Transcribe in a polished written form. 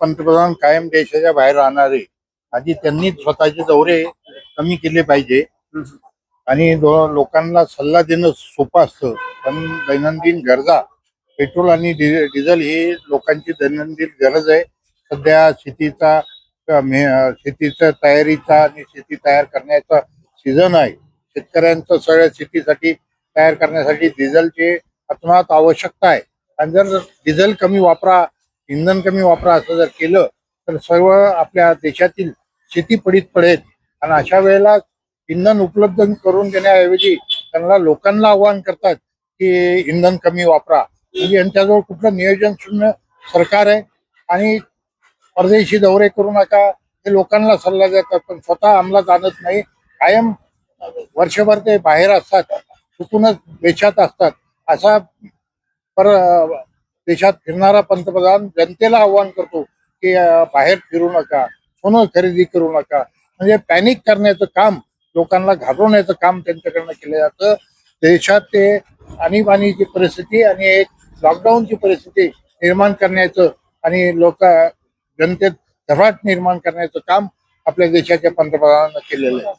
पंतप्रधान कायम देशाच्या बाहेर राहणारे, आधी त्यांनी स्वतःचे दौरे कमी केले पाहिजे आणि लोकांना सल्ला देणं सोपं असतं, पण दैनंदिन गरजा पेट्रोल आणि डिझेल ही लोकांची दैनंदिन गरज आहे. सध्या शेतीच्या तयारीचा आणि शेती तयार करण्याचा सीझन आहे. शेतकऱ्यांचं सगळ्या शेतीसाठी तयार करण्यासाठी डिझेलची अतोनात आवश्यकता आहे. आणि जर डिझेल कमी वापरा, इंधन कमी वापरा असं जर केलं तर सर्व आपल्या देशातील शेती पडीत पडेल. आणि अशा वेळेला इंधन उपलब्ध करून देण्याऐवजी त्यांना लोकांना आव्हान करतात की इंधन कमी वापरा. म्हणजे यांच्याजवळ कुठलं नियोजन शून्य सरकार आहे. आणि परदेशी दौरे करू नका हे लोकांना सल्ला देतात, पण स्वतः अंमलात आणत नाही. कायम वर्षभर ते बाहेर असतात, चुकूनच देशात असतात. असा पर देशात फिरणारा पंतप्रधान जनतेला आव्हान करतो की बाहेर फिरू नका, सोनं खरेदी करू नका. म्हणजे पॅनिक करण्याचं काम, लोकांना घाबरवण्याचं काम त्यांच्याकडनं केलं जातं. देशात ते आणीबाणीची परिस्थिती आणि एक लॉकडाऊनची परिस्थिती निर्माण करण्याचं आणि जनतेत धपाट निर्माण करण्याचं काम आपल्या देशाच्या पंतप्रधानांना केलेलं आहे.